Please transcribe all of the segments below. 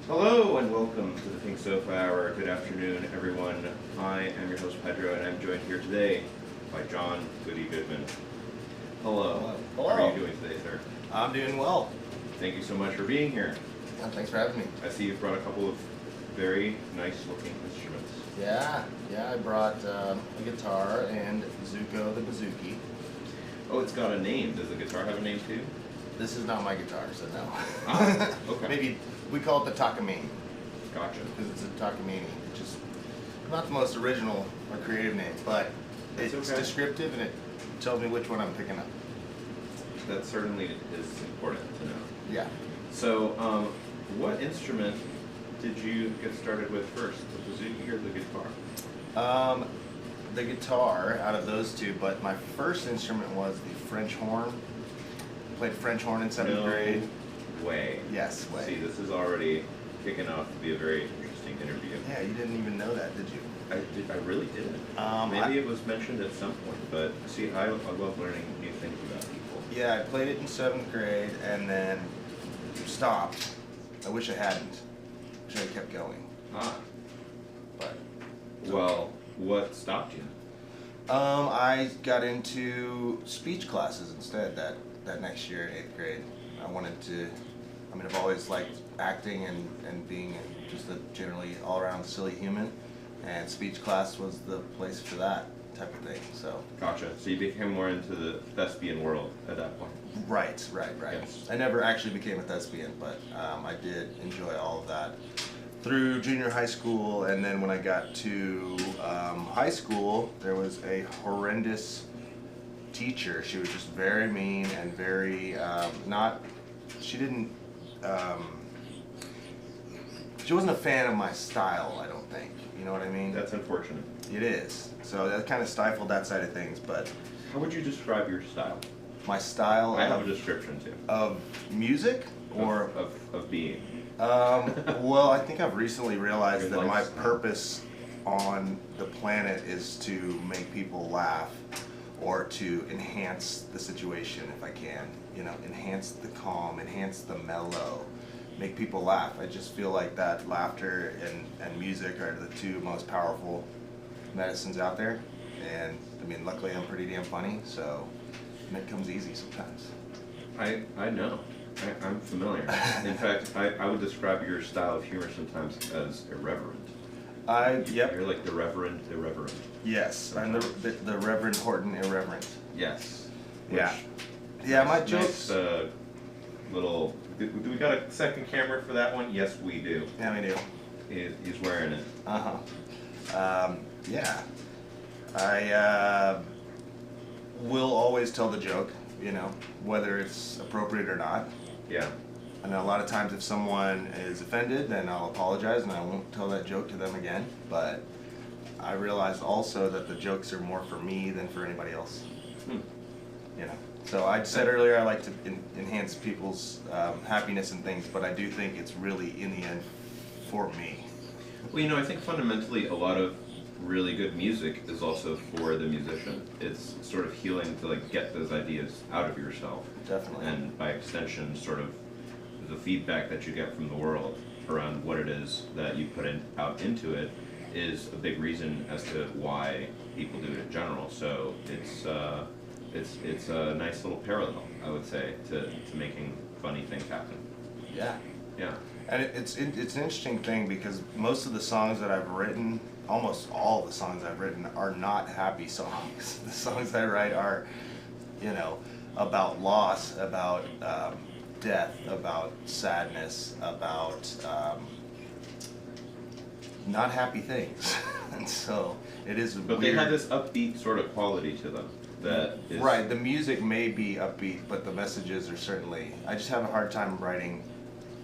Hello and welcome to the Pink Sofa Hour. Good afternoon, everyone. I am your host Pedro, and I'm joined here today by Jon Goody Goodman. Hello. Hello. How are you doing today, sir? I'm doing well. Thank you so much for being here. Thanks for having me. I see you've brought a couple of very nice-looking instruments. Yeah, I brought a guitar and Zuko the bouzouki. Oh, it's got a name. Does the guitar have a name too? This is not my guitar, so no. Ah, okay. Maybe we call it the Takamine Gotcha. because it's a Takamine, which is not the most original or creative name, but That's it's okay. descriptive and it tells me which one I'm picking up. That certainly is important to know. Yeah. So, what instrument did you get started with first, the bouzouki or the guitar? The guitar out of those two, but my first instrument was the French horn. Played French horn in 7th grade. Way. Yes, way. See, this is already kicking off to be a very interesting interview. Yeah, you didn't even know that, did you? I really didn't. Maybe it was mentioned at some point, but see, I love learning new things about people. Yeah, I played it in 7th grade and then stopped. I wish I hadn't. Wish I had kept going. Ah. But Well, what stopped you? I got into speech classes instead that next year in 8th grade. I've always liked acting and being just a generally all-around silly human, and speech class was the place for that type of thing, so. Gotcha. So you became more into the thespian world at that point. Right. Yes. I never actually became a thespian, but I did enjoy all of that through junior high school, and then when I got to high school, there was a horrendous teacher. She was just very mean and very she wasn't a fan of my style, I don't think. You know what I mean? That's unfortunate. It is. So that kind of stifled that side of things, but How would you describe your style? my style I have a description too. of music or of being. well, I think I've recently realized Your that my lifestyle. purpose on the planet is to make people laugh or to enhance the situation if I can. Enhance the calm, enhance the mellow, make people laugh. I just feel like that laughter and music are the two most powerful medicines out there. And luckily I'm pretty damn funny, so it comes easy sometimes. I know. I'm familiar. In fact, I would describe your style of humor sometimes as irreverent. Yep. You're like the Reverend Irreverent. Yes, I'm the Reverend Horton Irreverent. Yes. Yeah. Which- Yeah, my nice, jokes. little. Do we got a second camera for that one? Yes, we do. Yeah, we do. He's wearing it. Yeah. I will always tell the joke, whether it's appropriate or not. Yeah. I know a lot of times if someone is offended, then I'll apologize and I won't tell that joke to them again. But I realized also that the jokes are more for me than for anybody else. Hmm. So I said earlier I like to enhance people's happiness and things, but I do think it's really in the end for me. Well, I think fundamentally a lot of really good music is also for the musician. It's sort of healing to get those ideas out of yourself. Definitely. And by extension, sort of the feedback that you get from the world around what it is that you put out into it is a big reason as to why people do it in general. So it's a nice little parallel, I would say, to making funny things happen. Yeah. Yeah. And it's an interesting thing because most of the songs that I've written, almost all the songs I've written, are not happy songs. The songs I write are, about loss, about death, about sadness, about not happy things. And so it is But weird. they have this upbeat sort of quality to them that is... Right, the music may be upbeat, but the messages are certainly... I just have a hard time writing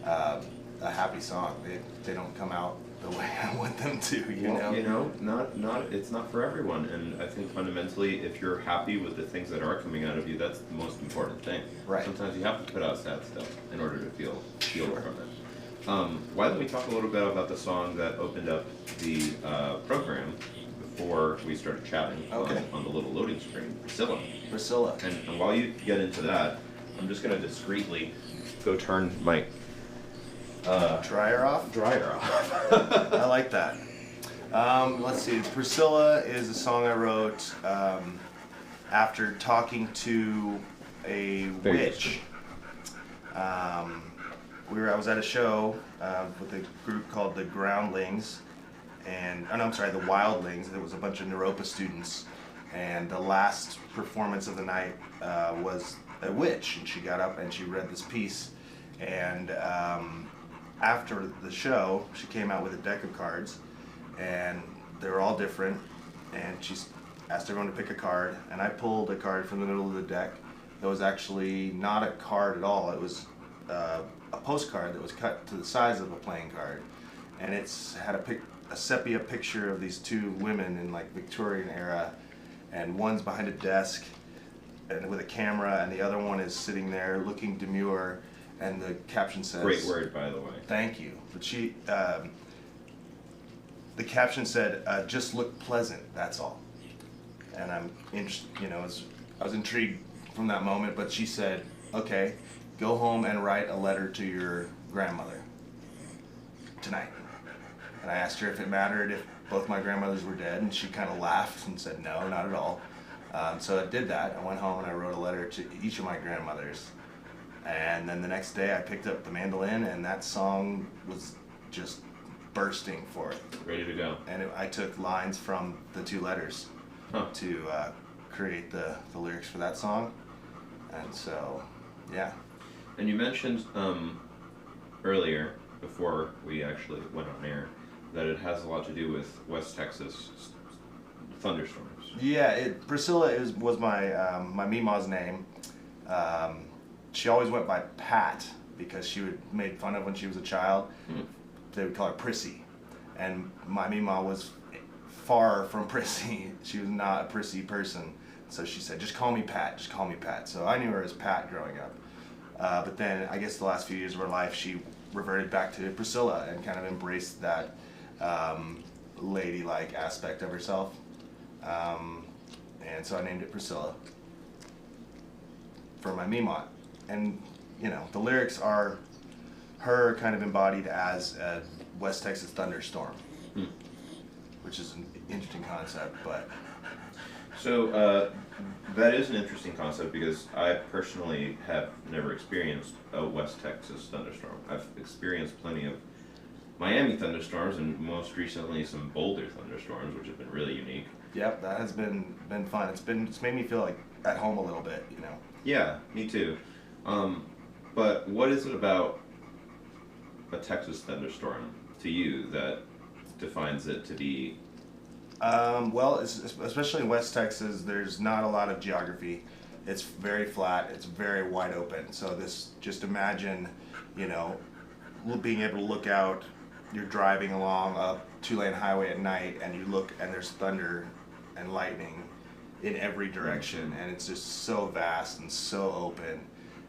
a happy song. They don't come out the way I want them to, you know? It's not for everyone, and I think fundamentally, if you're happy with the things that are coming out of you, that's the most important thing. Right. Sometimes you have to put out sad stuff in order to feel Sure. from it. Why don't we talk a little bit about the song that opened up the program before we started chatting Okay. on the little loading screen, Priscilla. Priscilla. And while you get into that, I'm just going to discreetly go turn my Dry her off? Dry her off. I like that. Let's see. Priscilla is a song I wrote after talking to a witch. I was at a show with a group called the Groundlings, and the Wildlings. It was a bunch of Naropa students, and the last performance of the night was a witch, and she got up and she read this piece, and after the show, she came out with a deck of cards, and they were all different, and she asked everyone to pick a card, and I pulled a card from the middle of the deck. It was actually not a card at all. It was a postcard that was cut to the size of a playing card, and it's had a sepia picture of these two women in like Victorian era, and one's behind a desk and with a camera, and the other one is sitting there looking demure, and the caption says, Great word, by the way. Thank you. But the caption said, just look pleasant, that's all. And I was intrigued from that moment, but she said, okay, go home and write a letter to your grandmother tonight. And I asked her if it mattered if both my grandmothers were dead, and she kind of laughed and said, no, not at all. So I did that. I went home and I wrote a letter to each of my grandmothers. And then the next day I picked up the mandolin, and that song was just bursting forth. Ready to go. And I took lines from the two letters to create the lyrics for that song. And so, yeah. And you mentioned earlier, before we actually went on air, that it has a lot to do with West Texas thunderstorms. Yeah, Priscilla was my my Mima's name. She always went by Pat because she would made fun of when she was a child. They would call her Prissy, and my Mima was far from prissy. She was not a prissy person, so she said, "Just call me Pat. Just call me Pat." So I knew her as Pat growing up. But then I guess the last few years of her life, she reverted back to Priscilla and kind of embraced that ladylike aspect of herself. And so I named it Priscilla for my Mimot. And, the lyrics are her kind of embodied as a West Texas thunderstorm, which is an interesting concept, but... So, that is an interesting concept because I personally have never experienced a West Texas thunderstorm. I've experienced plenty of Miami thunderstorms and most recently some Boulder thunderstorms, which have been really unique. Yep, that has been fun. It's made me feel like at home a little bit, Yeah, me too. But what is it about a Texas thunderstorm to you that defines it to be? Well, especially in West Texas, there's not a lot of geography. It's very flat. It's very wide open. So just imagine, being able to look out. You're driving along a 2-lane highway at night, and you look, and there's thunder and lightning in every direction, and it's just so vast and so open,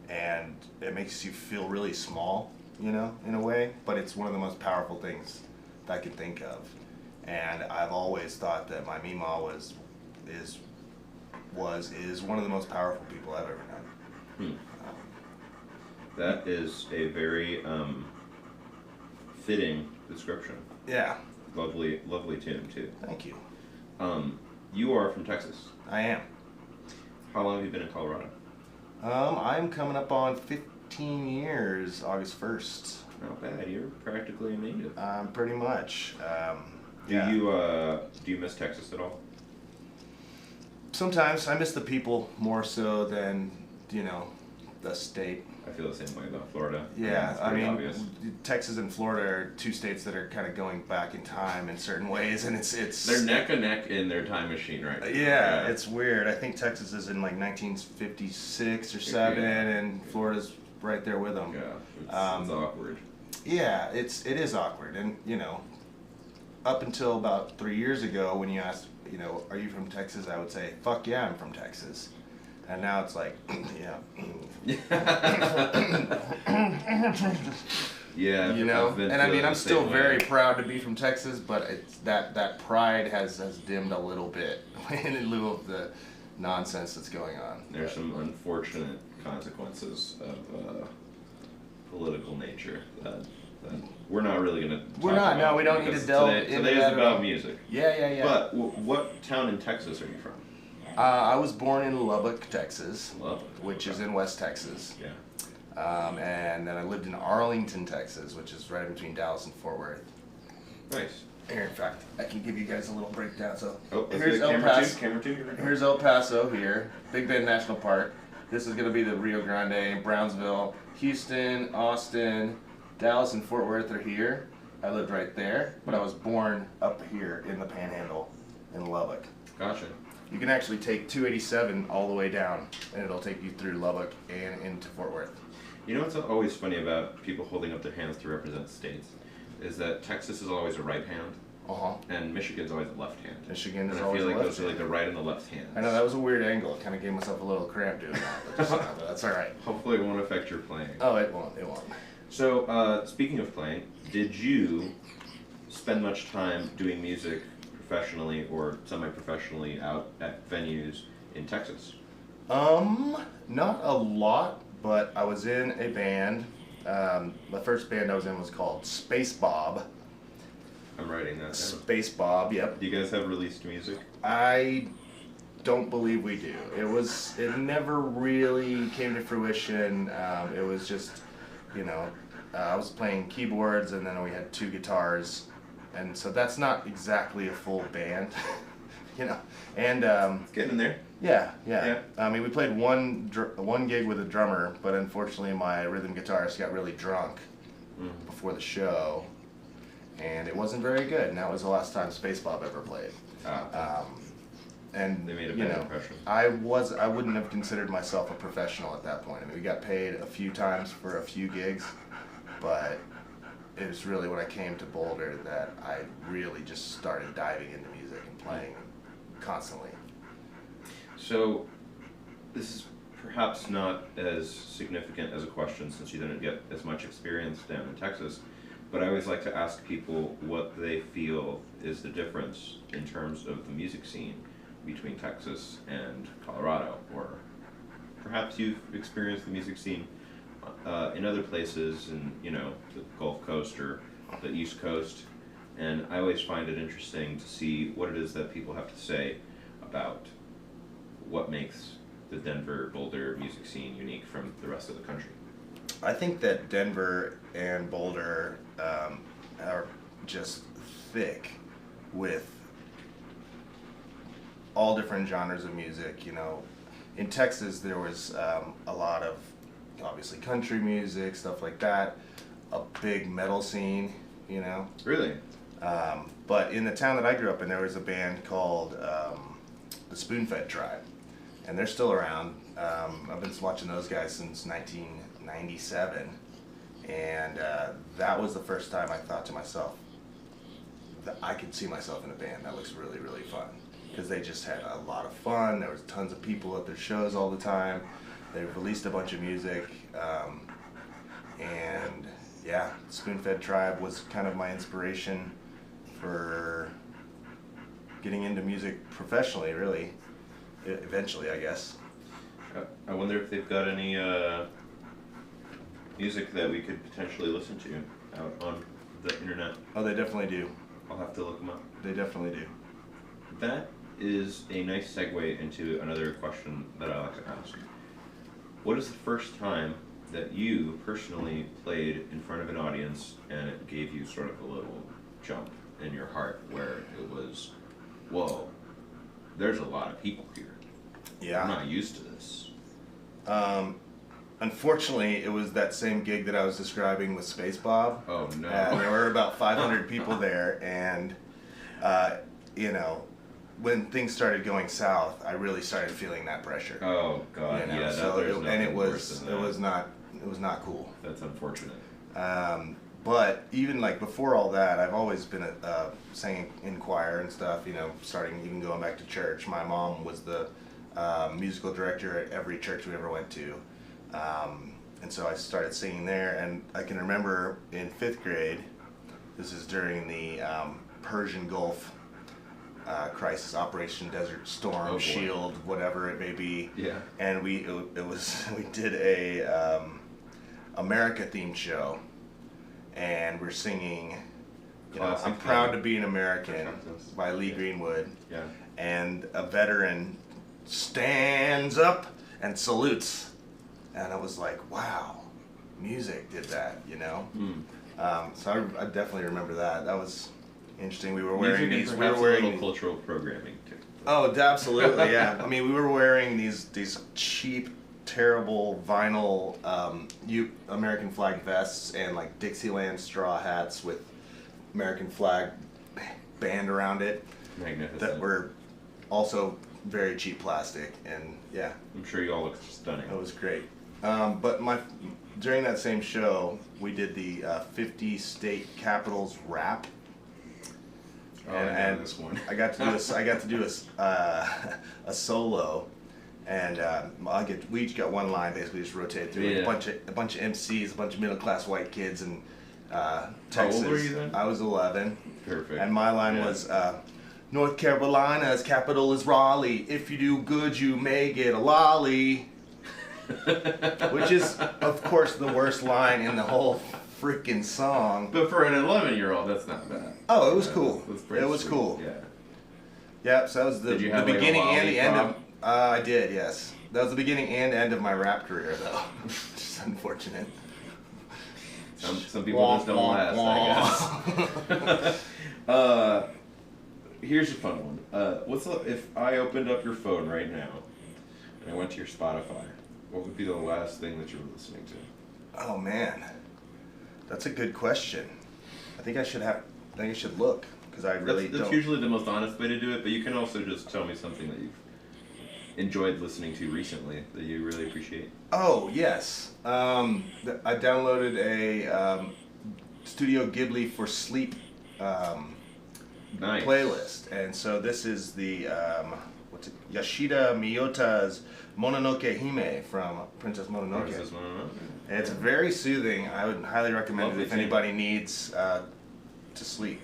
and it makes you feel really small, in a way, but it's one of the most powerful things that I could think of. And I've always thought that my Mima is one of the most powerful people I've ever known. That is a very fitting description. Yeah. Lovely tune too. Thank you. You are from Texas. I am. How long have you been in Colorado? I'm coming up on 15 years, August 1st. Not bad. You're practically a native. Pretty much. Do you miss Texas at all? Sometimes I miss the people more so than the state. I feel the same way about Florida. Yeah, I mean, obvious. Texas and Florida are two states that are kind of going back in time in certain ways, and it's they're neck and neck in their time machine right now. Yeah, it's weird. I think Texas is in like 1956 or 7, and Florida's right there with them. Yeah, it's awkward. Yeah, it is awkward, and up until about 3 years ago, when you asked, are you from Texas? I would say, fuck yeah, I'm from Texas. And now it's like, yeah. Yeah, and I mean, I'm still very proud to be from Texas, but it's that pride has dimmed a little bit in lieu of the nonsense that's going on. There's some unfortunate consequences of political nature that then we're not really going to. We're not. No, we don't need to delve into today is about music. Yeah. But what town in Texas are you from? I was born in Lubbock, Texas, Lubbock, which is in West Texas. Yeah. And then I lived in Arlington, Texas, which is right between Dallas and Fort Worth. Nice. Here, in fact, I can give you guys a little breakdown. So here's camera two. Here's El Paso here, Big Bend National Park. This is going to be the Rio Grande, Brownsville, Houston, Austin, Dallas, and Fort Worth are here. I lived right there, but I was born up here in the Panhandle in Lubbock. Gotcha. You can actually take 287 all the way down, and it'll take you through Lubbock and into Fort Worth. You know what's always funny about people holding up their hands to represent states is that Texas is always a right hand, and Michigan's always a left hand. Michigan is and always I feel like left those are like the right and the left hands. I know, that was a weird angle. I kind of gave myself a little cramp doing that, but that's all right. Hopefully it won't affect your playing. Oh, it won't. So, speaking of playing, did you spend much time doing music professionally or semi-professionally out at venues in Texas? Not a lot, but I was in a band. The first band I was in was called Space Bob. I'm writing that down. Space Bob, yep. Do you guys have released music? I don't believe we do. It never really came to fruition. It was just, I was playing keyboards and then we had 2 guitars. And so that's not exactly a full band, And It's getting in there. Yeah. I mean, we played one gig with a drummer, but unfortunately my rhythm guitarist got really drunk before the show, and it wasn't very good. And that was the last time Space Bob ever played. And they made a bad impression. I wouldn't have considered myself a professional at that point. I mean, we got paid a few times for a few gigs, but it was really when I came to Boulder that I really just started diving into music and playing constantly. So, this is perhaps not as significant as a question since you didn't get as much experience down in Texas, but I always like to ask people what they feel is the difference in terms of the music scene between Texas and Colorado, or perhaps you've experienced the music scene in other places in, the Gulf Coast or the East Coast, and I always find it interesting to see what it is that people have to say about what makes the Denver, Boulder music scene unique from the rest of the country. I think that Denver and Boulder are just thick with all different genres of music. In Texas there was a lot of obviously country music, stuff like that, a big metal scene, Really? But in the town that I grew up in, there was a band called the Spoon-Fed Tribe, and they're still around. I've been watching those guys since 1997, and that was the first time I thought to myself that I could see myself in a band. That looks really, really fun, because they just had a lot of fun. There was tons of people at their shows all the time. They released a bunch of music, and yeah, Spoon-Fed Tribe was kind of my inspiration for getting into music professionally, really, eventually, I guess. I wonder if they've got any music that we could potentially listen to out on the internet. Oh, they definitely do. I'll have to look them up. They definitely do. That is a nice segue into another question that I like to ask. What is the first time that you personally played in front of an audience and it gave you sort of a little jump in your heart where it was, whoa, there's a lot of people here. Yeah. I'm not used to this. Unfortunately, it was that same gig that I was describing with Space Bob. Oh no. There were about 500 people there, and when things started going south, I really started feeling that pressure. Oh god, yeah. So it was not cool. That's unfortunate. But even like before all that, I've always been singing in choir and stuff. Starting even going back to church. My mom was the musical director at every church we ever went to, and so I started singing there. And I can remember in 5th grade, this is during the Persian Gulf crisis, Operation Desert Storm, Shield, whatever it may be. Yeah. And we did a America themed show, and we're singing, Classic I'm Proud theme. to Be an American Texas. by Lee Yeah. Greenwood. Yeah. And a veteran stands up and salutes. And I was like, wow, music did that, So I definitely remember that. That was interesting. We were wearing Music these. and We were perhaps a wearing. little cultural programming too. Oh, absolutely, yeah. I mean, we were wearing these cheap, terrible vinyl American flag vests and like Dixieland straw hats with American flag band around it. Magnificent. That were also very cheap plastic, and yeah, I'm sure you all look stunning. it was great. But during that same show, we did the 50 state capitals rap. Oh, I know this one. I got to do a solo, and we each got one line. Basically, just rotated through Yeah. a bunch of MCs, a bunch of middle class white kids, and Texas. How old were you then? I was 11. Perfect. And my line Yeah. was, North Carolina's capital is Raleigh. If you do good, you may get a lolly. Which is, of course, the worst line in the whole freaking song. But for an 11-year-old, that's not bad. Oh, it was cool. That's pretty It was sweet. cool. Yeah. Yeah, so that was the Did you have, like, a beginning and the end of. lollipop? I did, yes. That was the beginning and end of my rap career, though. Which is unfortunate. Some people just don't last, I guess. Here's a fun one. If I opened up your phone right now and I went to your Spotify, what would be the last thing that you were listening to? Oh man, that's a good question. I think I should look because I really That's don't. usually the most honest way to do it, but you can also just tell me something that you've enjoyed listening to recently that you really appreciate. Oh yes, I downloaded a Studio Ghibli for sleep Nice. playlist, and so this is the Yoshida Miyota's Mononoke Hime from Princess Mononoke. Princess Mononoke. And it's very soothing. I would highly recommend Lovely it if tune. anybody needs to sleep.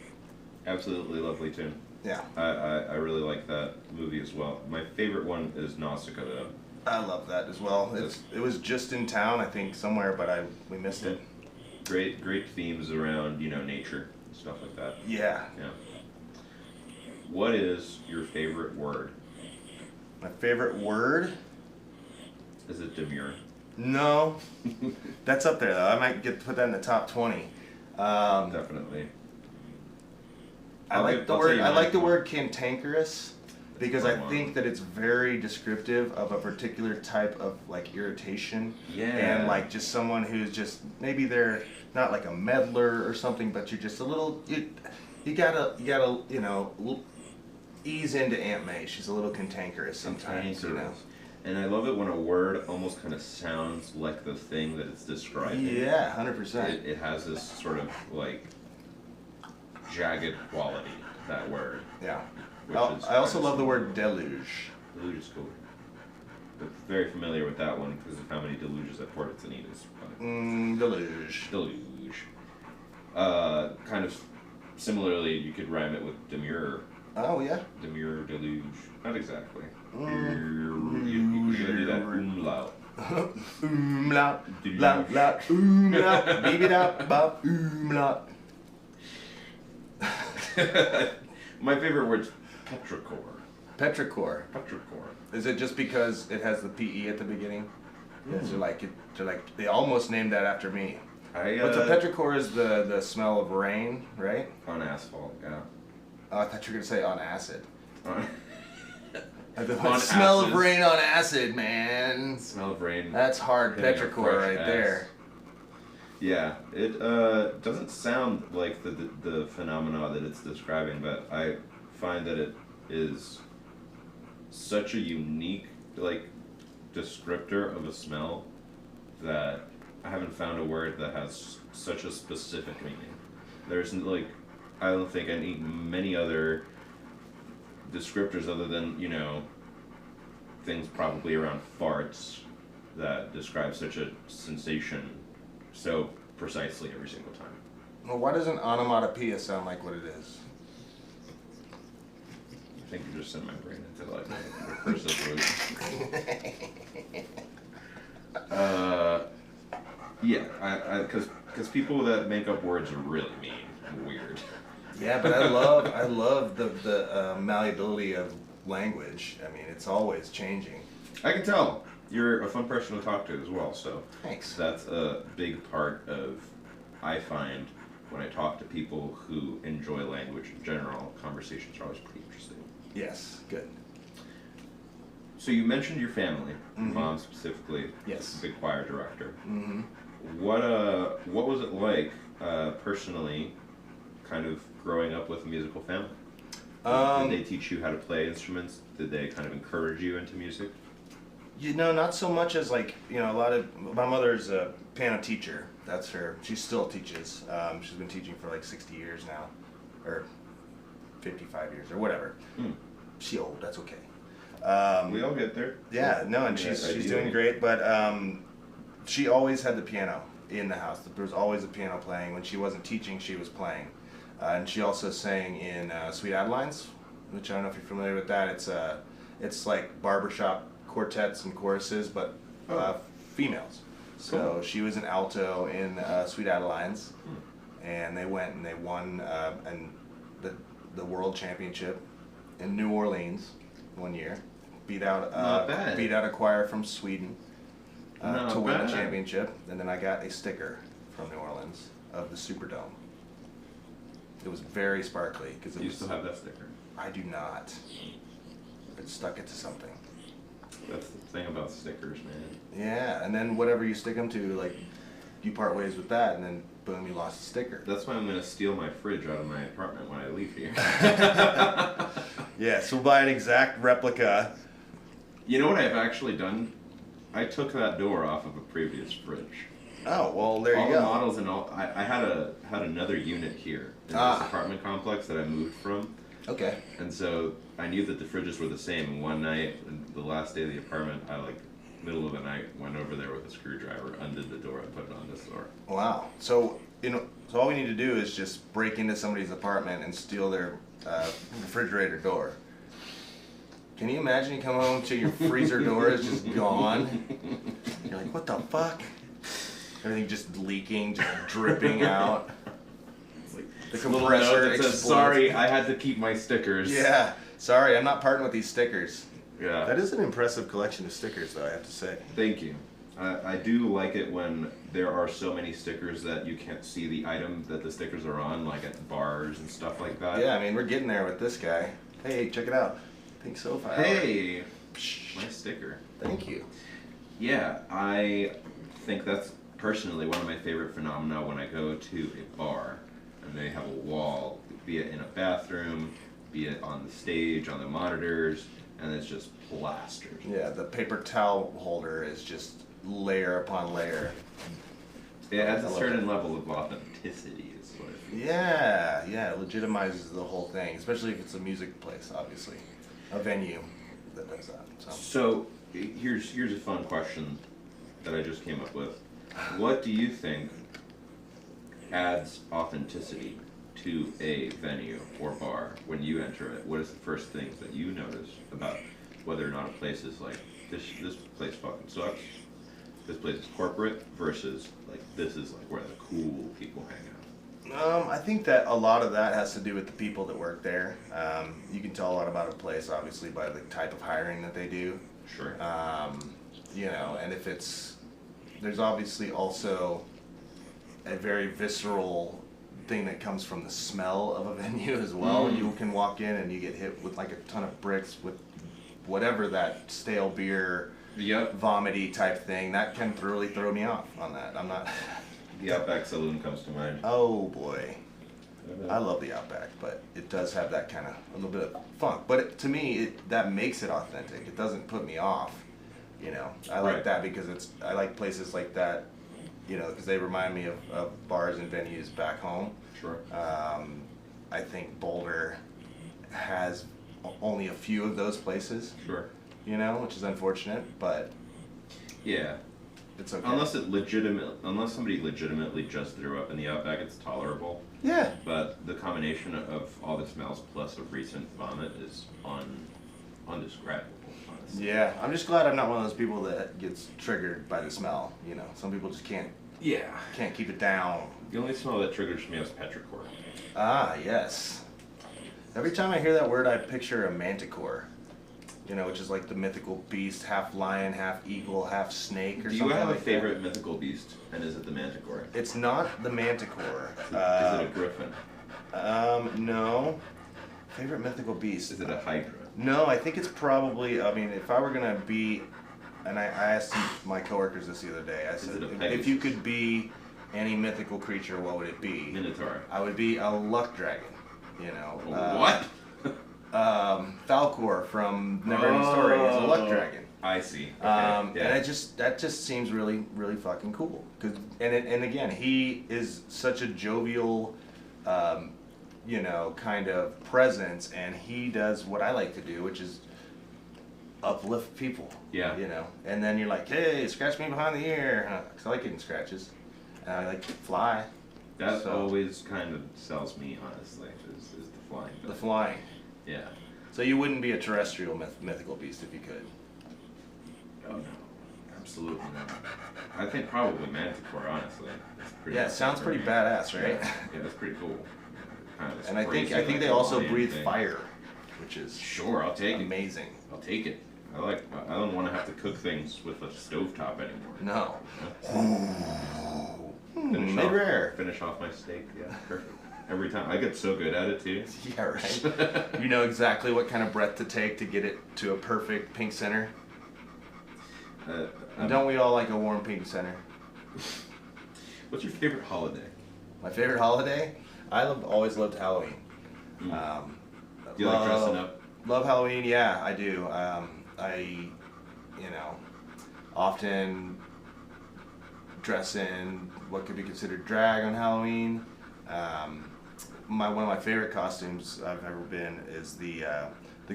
Absolutely lovely tune. Yeah, I really like that movie as well. My favorite one is Nausicaa though. I love that as well. It was just in town, I think, somewhere, but we missed it. Great themes around, nature, stuff like that. Yeah. Yeah. What is your favorite word? My favorite word? Is it demure? No. That's up there, though. I might put that in the top 20. Definitely. I like the word cantankerous because I Fun think one. that it's very descriptive of a particular type of like irritation. Yeah. And like just someone who's just maybe they're not like a meddler or something, but you're just a little you gotta ease into Aunt May. She's a little cantankerous sometimes. Cantankerous. And I love it when a word almost kind of sounds like the thing that it's describing. Yeah, 100%. It has this sort of like jagged quality, that word. Yeah. Which is I also kind of love the similar. word deluge. Deluge is cool. I'm very familiar with that one because of how many deluges at Port Encinitas. Deluge. Deluge. Kind of similarly, you could rhyme it with demure. Oh yeah. Demure, deluge. Not exactly. Mm. You could do that umlaut. Umlaut, laut, laut, umlaut, beep it up, bop, umlaut. My favorite word's petrichor. Petrichor. Petrichor. Is it just because it has the PE at the beginning? Yes, they almost named that after me. But the petrichor is the smell of rain, right? On asphalt, yeah. Oh, I thought you were gonna say on acid. The On smell acid. of rain on acid, man. Smell of rain. That's hard Hitting a petrichor fresh right ass. there. Yeah, it doesn't sound like the phenomena that it's describing, but I find that it is such a unique descriptor of a smell that I haven't found a word that has such a specific meaning. There's I don't think many other descriptors other than things probably around farts that describe such a sensation so precisely every single time. Well, why doesn't onomatopoeia sound like what it is? I think you just sent my brain into a recursive loop. Yeah, because Because people that make up words are really mean and weird. Yeah, but I love the malleability of language. I mean, it's always changing. I can tell. You're a fun person to talk to as well, so Thanks. that's a big part of, I find, when I talk to people who enjoy language in general, conversations are always pretty interesting. Yes, good. So you mentioned your family, your Mhm. mom specifically. Yes. Big choir director. Mm-hmm. What was it like, personally, kind of growing up with a musical family? Did they teach you how to play instruments? Did they kind of encourage you into music? You know, not so much as like, you know, a lot of, my mother's a piano teacher. That's her. She still teaches. She's been teaching for like 60 years now, or 55 years, or whatever. Hmm. She old, that's okay. We all get there. Yeah, no, and Yeah, she's ideally. doing great, but she always had the piano in the house. There was always a piano playing. When she wasn't teaching, she was playing. And she also sang in Sweet Adelines, which I don't know if you're familiar with that. It's like barbershop quartets and choruses, but females. So Cool. she was an alto in Sweet Adelines, and they went and they won and the world championship in New Orleans one year. Not bad. Beat out a choir from Sweden Not to win the bad. championship, and then I got a sticker from New Orleans of the Superdome. It was very sparkly because it You was. still have that sticker. I do not. It stuck it to something. That's the thing about stickers, man. Yeah, and then whatever you stick them to, like, you part ways with that, and then boom, you lost a sticker. That's why I'm gonna steal my fridge out of my apartment when I leave here. Yeah, so we'll buy an exact replica. You know what I've actually done? I took that door off of a previous fridge. Oh, well, there all you the go. models and all. I had another unit here in this apartment complex that I moved from, Okay. and so I knew that the fridges were the same. And one night, the last day of the apartment, I middle of the night went over there with a screwdriver, undid the door, and put it on this door. Wow. So, so all we need to do is just break into somebody's apartment and steal their refrigerator door. Can you imagine you come home to your freezer door is just gone? You're like, what the fuck? Everything just leaking, just dripping out. The Little note compressor that says, explodes. "Sorry, I had to keep my stickers." Yeah. Sorry, I'm not parting with these stickers. Yeah. That is an impressive collection of stickers, though, I have to say. Thank you. I do like it when there are so many stickers that you can't see the item that the stickers are on, like at bars and stuff like that. Yeah, I mean, we're getting there with this guy. Hey, check it out. Pink sofa. Hey, my sticker. Thank you. Yeah, I think that's personally one of my favorite phenomena when I go to a bar and they have a wall, be it in a bathroom, be it on the stage, on the monitors, and it's just plastered. Yeah, the paper towel holder is just layer upon layer. It adds I a love certain it. level of authenticity, is what it feels. Yeah, it legitimizes the whole thing, especially if it's a music place, obviously. A venue that does that. So. So here's a fun question that I just came up with. What do you think adds authenticity to a venue or bar when you enter it? What is the first things that you notice about whether or not a place is like this place fucking sucks, this place is corporate, versus like this is like where the cool people hang out? I think that a lot of that has to do with the people that work there. You can tell a lot about a place, obviously, by the type of hiring that they do. Sure. And if there's obviously also a very visceral thing that comes from the smell of a venue as well. You can walk in and you get hit with like a ton of bricks with whatever that stale beer, Yep. vomity type thing. That can really throw me off on that. I'm not. The Outback Saloon comes to mind. Oh boy. I love the Outback, but it does have that kind of a little bit of funk. But to me, that makes it authentic. It doesn't put me off. I like Right. that because I like places like that. Because they remind me of bars and venues back home. Sure. I think Boulder has only a few of those places. Sure. Which is unfortunate, but Yeah. it's okay. Unless somebody legitimately just threw up in the Outback, it's tolerable. Yeah. But the combination of all the smells plus a recent vomit is undescribable, honestly. Yeah, I'm just glad I'm not one of those people that gets triggered by the smell. Some people just can't Yeah. Can't keep it down. The only smell that triggers me is petrichor. Ah, yes. Every time I hear that word, I picture a manticore. You know, which is like the mythical beast, half lion, half eagle, half snake, or Do something you have like a favorite mythical beast, and is it the manticore? that. It's not the manticore. Is it a griffin? No. Favorite mythical beast? Is it a hydra? No, I think it's probably, I mean, if I were gonna be, and I asked my coworkers this the other day, I Is said, it a if Pegasus? you could be any mythical creature, what would it be? Minotaur. I would be a luck dragon, you know. What? Falcor from Neverending Story is a luck dragon. I see. Okay. And that just seems really, really fucking cool. And again, he is such a jovial, you know, kind of presence, and he does what I like to do, which is uplift people. Yeah. You know, and then you're like, hey, scratch me behind the ear, because I like getting scratches, and I like to fly. That So- always kind of sells me, honestly, is the flying. The flying. Yeah. So you wouldn't be a terrestrial mythical beast if you could. Oh no. Absolutely not. I think probably manticore, honestly. It's pretty Yeah, it sounds pretty badass, right? Yeah, that's pretty cool. Kind of And I think crazy, like they a also lion breathe thing. fire, which is Sure, I'll take it. amazing. I'll take it. I don't want to have to cook things with a stovetop anymore. No. Finish Mid rare. Finish off my steak. Yeah, perfect. Every time. I get so good at it too. Yeah, right. You know exactly what kind of breath to take to get it to a perfect pink center. And don't we all like a warm pink center? What's your favorite holiday? My favorite holiday? Always loved Halloween. Do you like dressing up? Love Halloween, yeah, I do. You know, often dress in what could be considered drag on Halloween. One of my favorite costumes I've ever been is the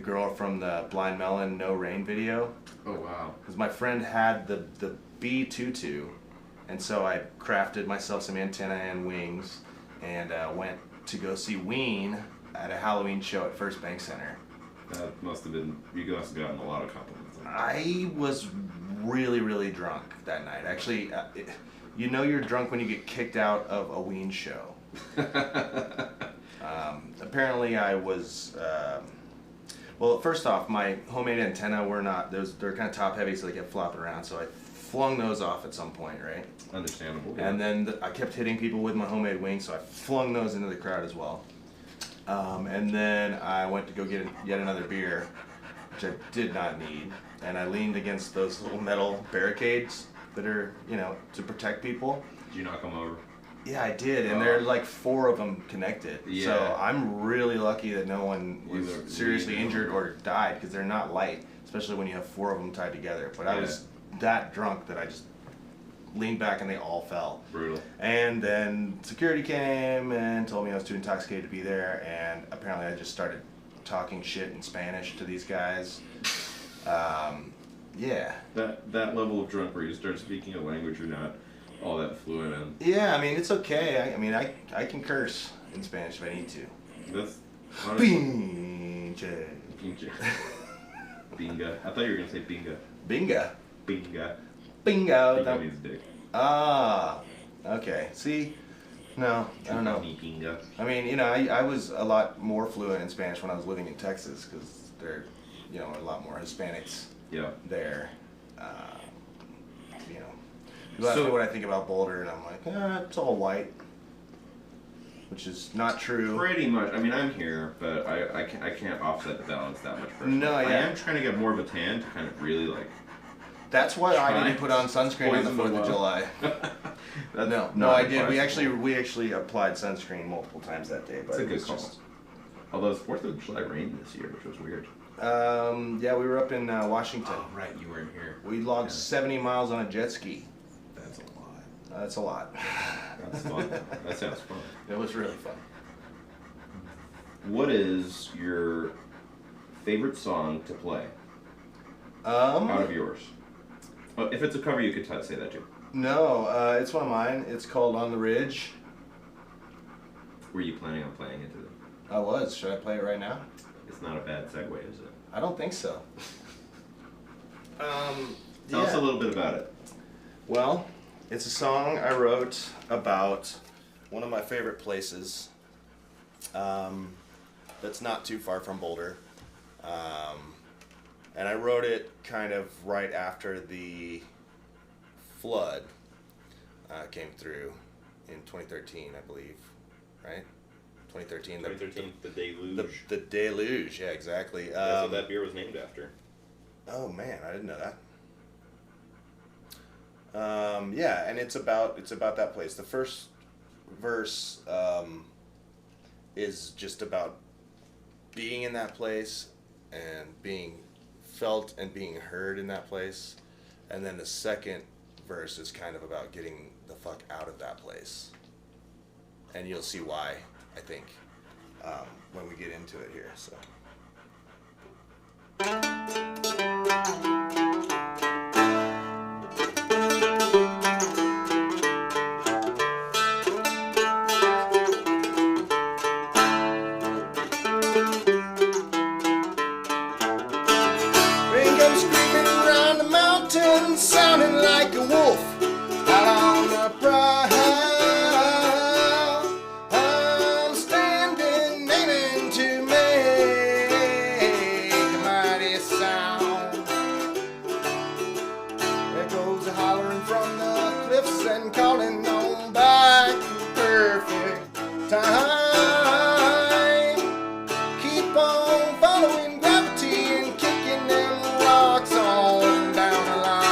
girl from the Blind Melon No Rain video. Oh wow. Because my friend had the bee tutu, and so I crafted myself some antennae and wings, and went to go see Ween at a Halloween show at First Bank Center. That must have been. You must have gotten a lot of compliments. I was really, really drunk that night. Actually, you know you're drunk when you get kicked out of a Ween show. Apparently I was, well, first off, my homemade antenna were not, they're kind of top heavy, so they kept flopping around, so I flung those off at some point, right? Understandable. And then I kept hitting people with my homemade wings, so I flung those into the crowd as well. And then I went to go get yet another beer, which I did not need, and I leaned against those little metal barricades that are, you know, to protect people. Did you knock them over? Yeah, I did, and there are like 4 of them connected. Yeah. So I'm really lucky that no one was You were seriously really injured or died, because they're not light, especially when you have 4 of them tied together. But I was that drunk that I just leaned back and they all fell. Brutal. And then security came and told me I was too intoxicated to be there, and apparently I just started talking shit in Spanish to these guys. Yeah. That level of drunk where you start speaking a language you're not all that fluent in. Yeah, I mean, it's okay. I can curse in Spanish if I need to. That's honestly. Pinche. Pinche. Binga. I thought you were gonna say binga. Binga. Binga. Bingo. Binga means dick. Ah. Okay. See? No, I don't know. Binga. I mean, you know, I was a lot more fluent in Spanish when I was living in Texas, because there, you know, a lot more Hispanics Yeah. there. You know, people ask me what I think about Boulder, and I'm like, it's all white, which is not true. Pretty much. I mean, I'm here, but I can't offset the balance that much. Personally. No, I yeah. am trying to get more of a tan to kind of really like. That's why I Try didn't put on sunscreen on the poison the 4th of well. July. That's No, not I did. We advisable. actually applied sunscreen multiple times that day, but It's a it good was call. just. Although it's 4th of July rained this year, which was weird. Yeah, we were up in Washington. Oh, right, you weren't here. We logged Yeah. 70 miles on a jet ski. That's a lot. That's a lot. That's fun. That sounds fun. It was really fun. What is your favorite song to play out of yours? Oh, if it's a cover, you could say that too. No, it's one of mine. It's called On the Ridge. Were you planning on playing it today? I was. Should I play it right now? It's not a bad segue, is it? I don't think so. Tell us a little bit about it. Well, It's a song I wrote about one of my favorite places that's not too far from Boulder. And I wrote it kind of right after the flood came through in 2013, I believe, right? 2013. 2013, the deluge. The deluge, yeah, exactly. That's what that beer was named after. Oh man, I didn't know that. Yeah, and it's about that place. The first verse is just about being in that place and being felt and being heard in that place, and then the second verse is kind of about getting the fuck out of that place, and you'll see why, I think, when we get into it here. So. Sounding like a wolf out on the prowl. I'm standing, aiming to make a mighty sound. Echoes hollering from the cliffs and calling on back perfect time. Keep on following gravity and kicking them rocks on down the line.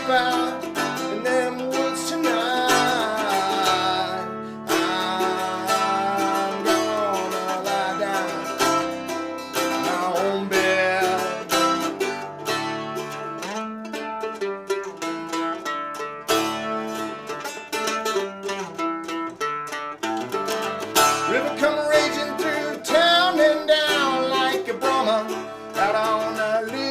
Out in them woods tonight. I'm gonna lie down in my own bed. River come raging through town and down like a Brahma out on a loose.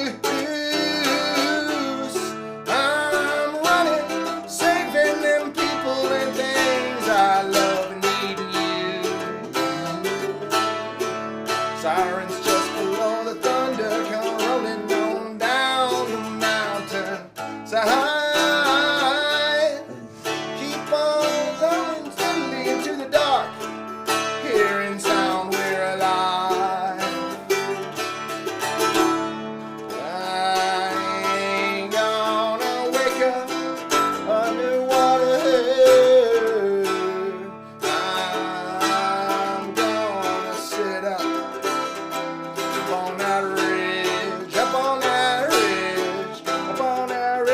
Sirens just below the thunder come rolling on down the mountain side. Keep on going steadily into the dark, hearing sound we're alive. I ain't gonna wake up underwater. I'm gonna sit up on that ridge, up on that ridge, up on that ridge.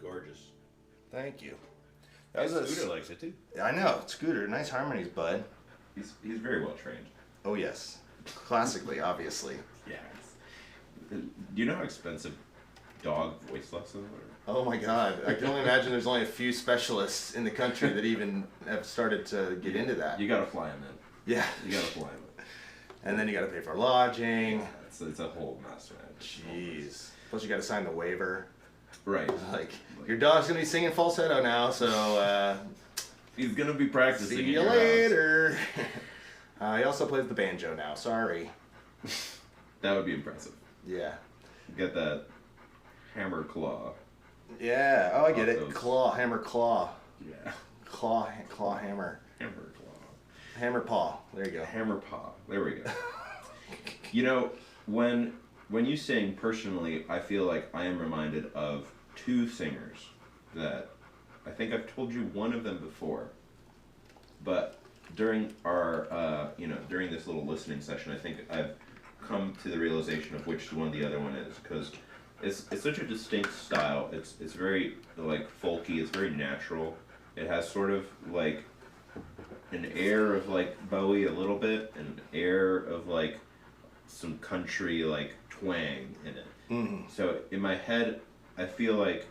Gorgeous. Thank you. That was Scooter likes it too. I know, Scooter, nice harmonies, bud. He's very well trained. Oh yes, classically, obviously. Yeah. Do you know how expensive dog voice lessons are? Oh my God, I can only imagine there's only a few specialists in the country that even have started to get into that. You gotta fly him in. Yeah. You gotta fly him in. And then you gotta pay for lodging. Yeah, it's a whole mess, man. Jeez. Plus you gotta sign the waiver. Right. Like, your dog's gonna be singing falsetto now, so he's gonna be practicing. see you later. He also plays the banjo now. Sorry. That would be impressive. Yeah. Get that hammer claw. Yeah. Oh, I get it. Those. Claw, hammer, claw, Yeah. claw, hammer, Hammer claw. hammer paw. There you go. Hammer paw. There we go. You know, when you sing personally, I feel like I am reminded of two singers that I think I've told you one of them before, but during our during this little listening session, I think I've come to the realization of which one the other one is, because it's such a distinct style. It's very like folky. It's very natural. It has sort of like an air of like Bowie a little bit, and an air of like some country like twang in it. Mm-hmm. So in my head, I feel like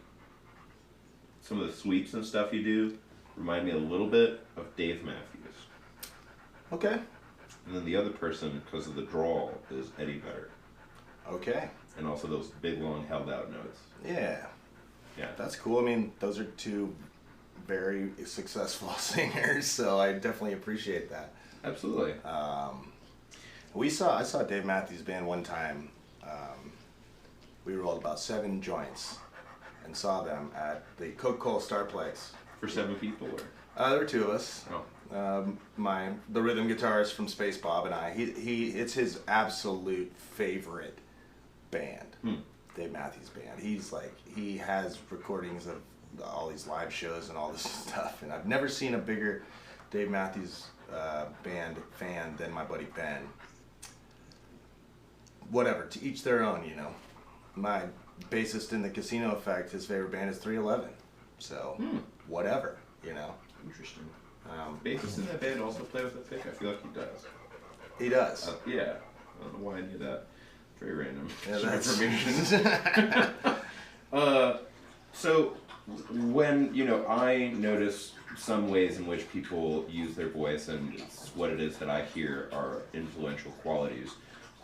some of the sweeps and stuff you do remind me a little bit of Dave Matthews. Okay. And then the other person, because of the drawl, is Eddie Vedder. Okay. And also those big, long, held-out notes. Yeah. Yeah. That's cool. I mean, those are two very successful singers, so I definitely appreciate that. Absolutely. I saw Dave Matthews Band one time. We rolled about 7 joints and saw them at the Coca-Cola Starplex. For 7 people, or? There were 2 of us. Oh. The rhythm guitarist from Space Bob and I. It's his absolute favorite band. Dave Matthews Band. He has recordings of all these live shows and all this stuff, and I've never seen a bigger Dave Matthews Band fan than my buddy Ben. Whatever, to each their own, you know. My bassist in the Casino Effect, his favorite band is 311. So, whatever, you know. Interesting. Bassist in that band also play with a pick? I feel like he does. He does. Yeah. I don't know why I knew that. Very random Information. So, when, I notice some ways in which people use their voice and it's what it is that I hear are influential qualities,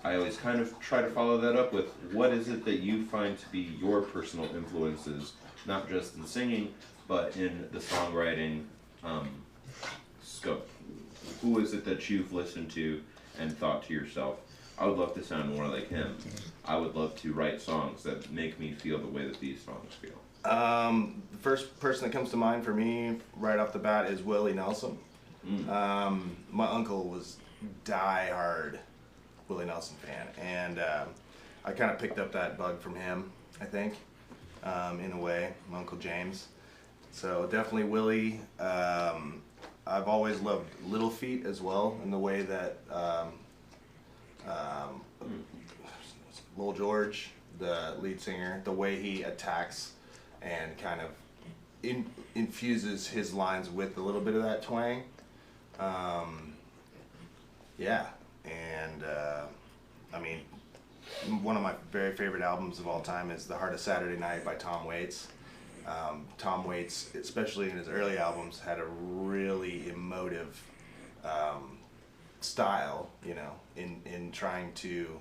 I always kind of try to follow that up with what is it that you find to be your personal influences, not just in singing, but in the songwriting scope. Who is it that you've listened to and thought to yourself, I would love to sound more like him. I would love to write songs that make me feel the way that these songs feel. The first person that comes to mind for me right off the bat is Willie Nelson. My uncle was die-hard Willie Nelson fan, and I kind of picked up that bug from him, I think, in a way, my Uncle James. So definitely Willie. I've always loved Little Feat as well, in the way that Lil George, the lead singer, the way he attacks and kind of infuses his lines with a little bit of that twang. Yeah, and I mean, one of my very favorite albums of all time is The Heart of Saturday Night by Tom Waits. Tom Waits, especially in his early albums, had a really emotive style, you know, in trying to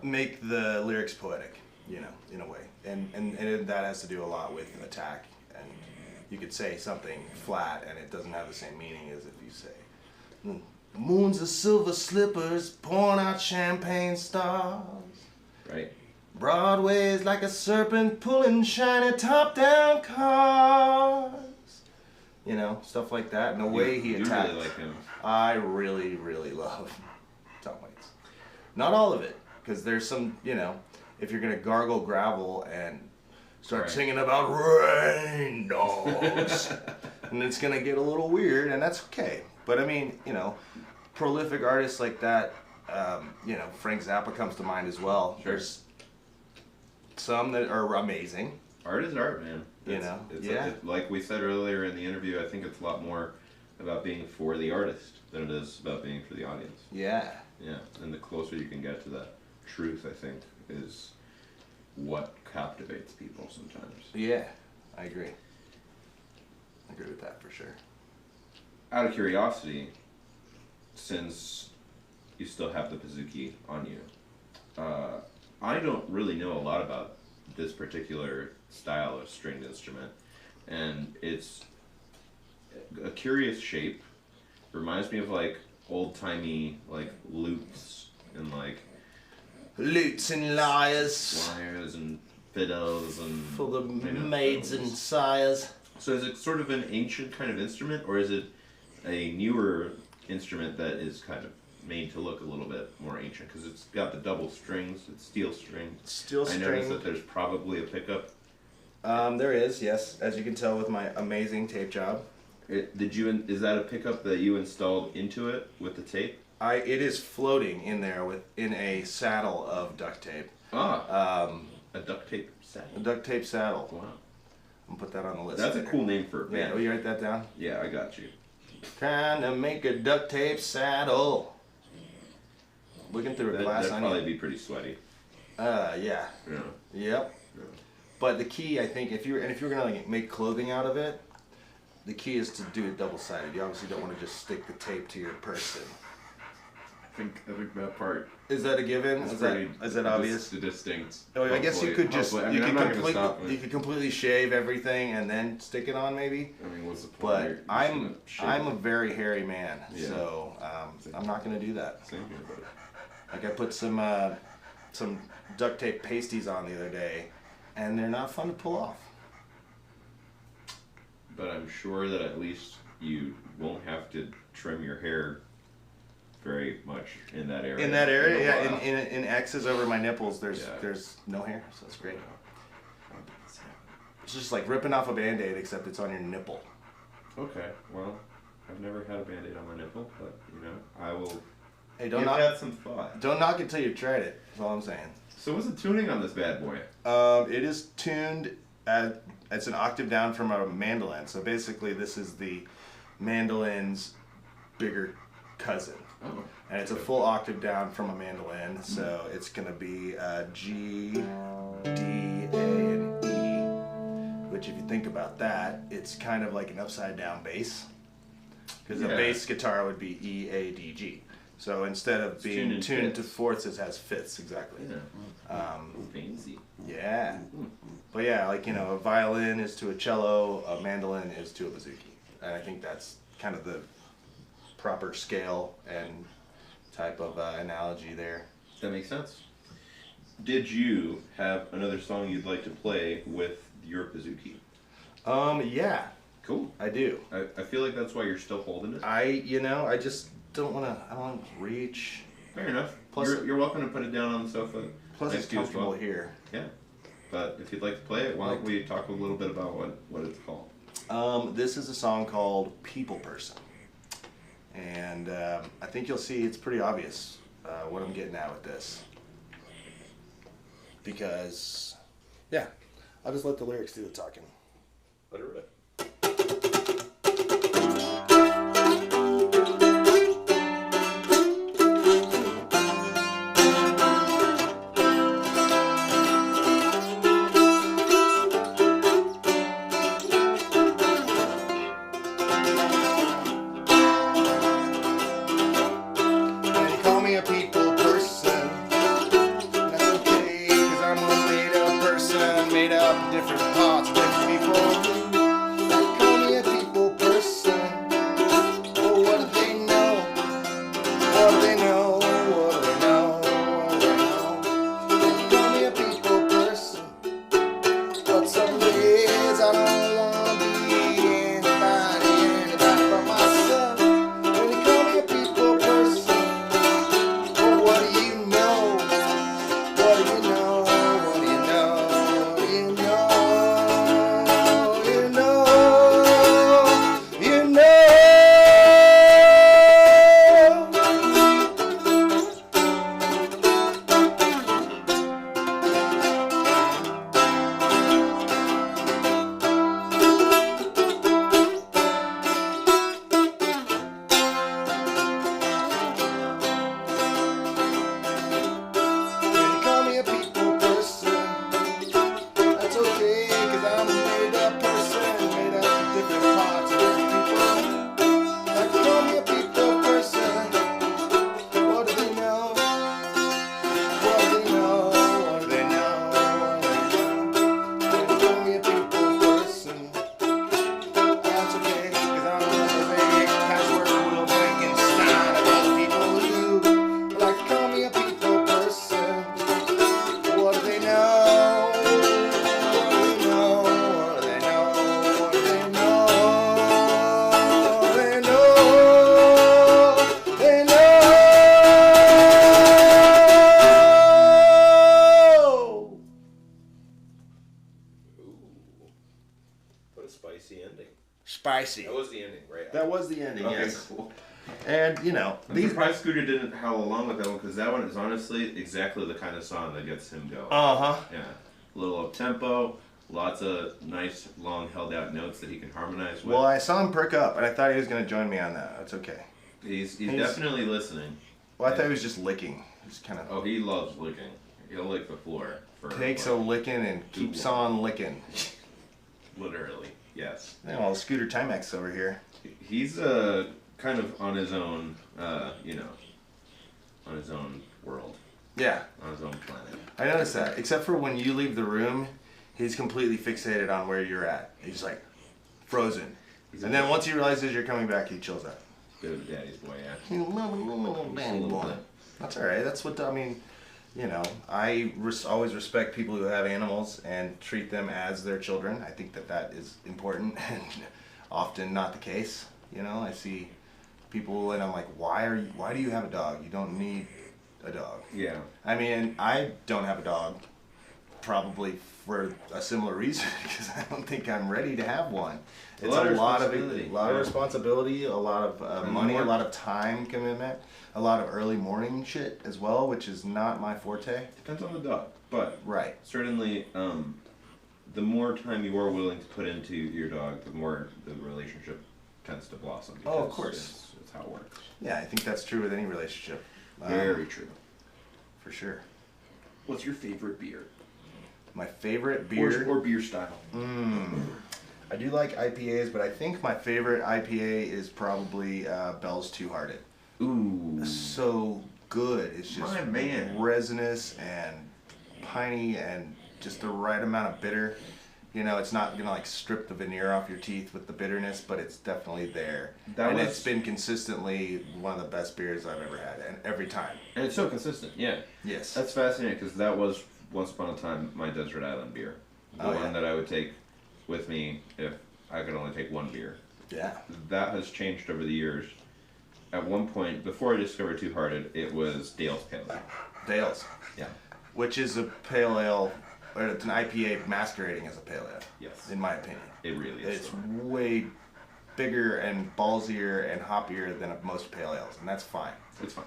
make the lyrics poetic, you know, in a way. And that has to do a lot with attack. And you could say something flat and it doesn't have the same meaning as if you say, "The moons are silver slippers, pouring out champagne stars. Right. Broadway's like a serpent pulling shiny top-down cars." You know, stuff like that. And the way he attacks. You really like him. I really, really love Tom Waits. Not all of it, because there's some, you know, if you're going to gargle gravel and start singing about rain dogs, and it's going to get a little weird, and that's okay. But I mean, you know, prolific artists like that, you know, Frank Zappa comes to mind as well. Sure. There's some that are amazing. Art is art, man. You know? It's like we said earlier in the interview, I think it's a lot more about being for the artist than it is about being for the audience. Yeah. Yeah, and the closer you can get to that truth, I think, is what captivates people sometimes. Yeah, I agree. I agree with that for sure. Out of curiosity, since you still have the Pizookie on you, I don't really know a lot about this particular style of stringed instrument, and it's a curious shape. Reminds me of like old-timey like lutes and like Lutes and lyres lyres and fiddles and for the you know, maids and fiddles. sires. So is it sort of an ancient kind of instrument, or is it a newer instrument that is kind of made to look a little bit more ancient? Because it's got the double strings, it's steel string. Steel I noticed string. that there's probably a pickup. There is, yes, as you can tell with my amazing tape job. Is that a pickup that you installed into it with the tape? It is floating in there in a saddle of duct tape. A duct tape A saddle. duct tape saddle. Wow. I'm gonna put that on the list. That's a later. cool name for a Yeah, band. will you write that down? Yeah, I got you. Trying to make a duct tape saddle. Looking through a glass That'd onion. probably be pretty sweaty. Yeah. Yeah. Yep. Yeah. But the key, I think, if you're gonna like make clothing out of it, the key is to do it double-sided. You obviously don't want to just stick the tape to your person. I think that part Is that a given? Is that obvious? Distinct. Oh, I guess you could just Hopefully. I mean, you could completely shave everything and then stick it on maybe. I mean, what's the point? But You I'm shouldn't a very hairy man, Yeah. so I'm not gonna do that. Same here, buddy. Like I put some duct tape pasties on the other day, and they're not fun to pull off. But I'm sure that at least you won't have to trim your hair very much in that area. In that area, a yeah, while. in X's over my nipples, there's Yeah. no hair, so that's great. It's just like ripping off a Band-Aid, except it's on your nipple. Okay, well, I've never had a Band-Aid on my nipple, but I will Hey, give that some thought. don't knock it till you've tried it. That's all I'm saying. So what's the tuning on this bad boy? It is tuned at, it's an octave down from a mandolin. So basically, this is the mandolin's bigger cousin. Oh. And it's a full octave down from a mandolin, so it's going to be G, D, A, and E. Which, if you think about that, it's kind of like an upside down bass. Because a Yeah. bass guitar would be E, A, D, G. So instead of being tuned in tuned to fifths. fourths, it has fifths, exactly. Yeah. Fancy. Yeah. But yeah, like, a violin is to a cello, a mandolin is to a bouzouki. And I think that's kind of the proper scale and type of analogy there. That makes sense. Did you have another song you'd like to play with your bouzouki? Yeah, Cool. I do. I feel like that's why you're still holding it. I just don't want to, I don't want to reach. Fair enough. Plus You're welcome to put it down on the sofa. Plus next it's to you as comfortable well. here. Yeah. But if you'd like to play it, why don't we talk a little bit about what it's called? This is a song called People Person. And I think you'll see it's pretty obvious what I'm getting at with this. Because, yeah, I'll just let the lyrics do the talking. Let it rip. And you call me a people person. That's okay, cause I'm a made up person, made up of different parts, different people. Call me a people person. Oh, what do they know? What do they know? What do they know? What do they know? Call me a people person. But some days I don't wanna be anybody but myself. When you call me a people person, oh, what do you know? What do you know? What do you know? You know, you know, you know. When you call me a people person, that's okay, cause I'm a made up person, made up of different parts of different people. Like, call me a people person. What do they know? What do they know? What do they know? What do they know? When you call me a people person, that's okay, cause I'm a big patchwork little Frankenstein of other people who like to call me a people person. What do they know? What do they know? What do they know? What do they know? They know. They know. Ooh. What a spicy ending. Spicy. That was the ending, right? That was the ending, Okay, yes. cool. And I'm surprised Scooter didn't howl along with that one because that one is honestly exactly the kind of song that gets him going. Uh-huh. Yeah, a little up tempo, lots of nice long held out notes that he can harmonize with. Well, I saw him perk up, and I thought he was going to join me on that. That's okay. he's he's- definitely listening. Well, I thought he was just licking. He's kind of Oh, he loves licking. He'll lick the floor for takes a licking and keeps on licking. literally. Yes. You know, Scooter Timex over here. He's kind of on his own, you know, on his own world, Yeah, on his own planet. I noticed that. Except for when you leave the room, he's completely fixated on where you're at. He's like frozen. And then once he realizes you're coming back, he chills out. Bit of a daddy's boy, yeah. Danny boy. That's all right. That's what I mean. You know, I always respect people who have animals and treat them as their children. I think that is important and often not the case. You know, I see people and I'm like, why do you have a dog? You don't need a dog. Yeah. I mean, I don't have a dog probably for a similar reason because I don't think I'm ready to have one. It's a lot of responsibility, a lot of money, a lot of time commitment, a lot of early morning shit as well, which is not my forte. Depends on the dog, but Right. certainly, the more time you are willing to put into your dog, the more the relationship tends to blossom. Oh, of because course. It's how it works. Yeah, I think that's true with any relationship. Very true. For sure. What's your favorite beer? My favorite beer. Or beer style? I do like IPAs, but I think my favorite IPA is probably Bell's Two Hearted. Ooh. So good. It's just My man. resinous and piney and just the right amount of bitter. You know, it's not gonna like strip the veneer off your teeth with the bitterness, but it's definitely there. It's been consistently one of the best beers I've ever had, and every time. And it's so consistent, yeah. Yes. That's fascinating because that was once upon a time my desert island beer. The one that I would take with me if I could only take one beer. Yeah. That has changed over the years. At one point, before I discovered Two Hearted, it was Dale's Pale Ale. Dale's, Yeah. which is a pale ale, or it's an IPA masquerading as a pale ale. Yes. In my opinion. It really is. It's way bigger and ballsier and hoppier than most pale ales, and that's fine. It's fine.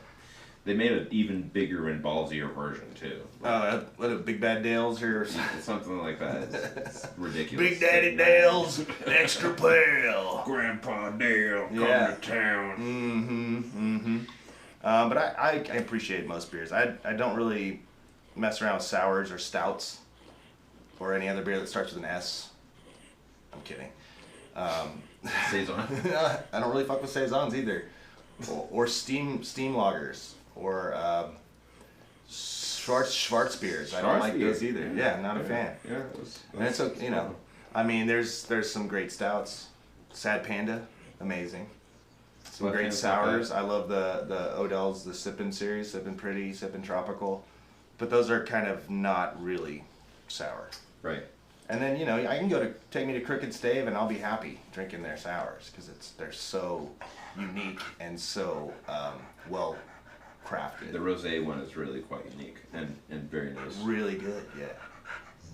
They made an even bigger and ballsier version too. What a Big Bad Dale's or Something like that. It's ridiculous. Big Daddy Dale's extra pale. Grandpa Dale coming Yeah. to town. But I appreciate most beers. I don't really mess around with sours or stouts or any other beer that starts with an S. I'm kidding. Saison. I don't really fuck with saisons either, or steam lagers or Schwarz beers. I don't like those either. Yeah, I'm not a fan. Yeah, And it's okay, you know. I mean, there's some great stouts. Sad Panda, amazing. Some What great kinds like sours. I love the Odell's, the Sippin' series, Sippin' Pretty, Sippin' Tropical, but those are kind of not really sour. Right. And then, you know, I can take me to Crooked Stave and I'll be happy drinking their sours because they're so unique and so well crafted. The rosé one is really quite unique and very nice. Really good, yeah.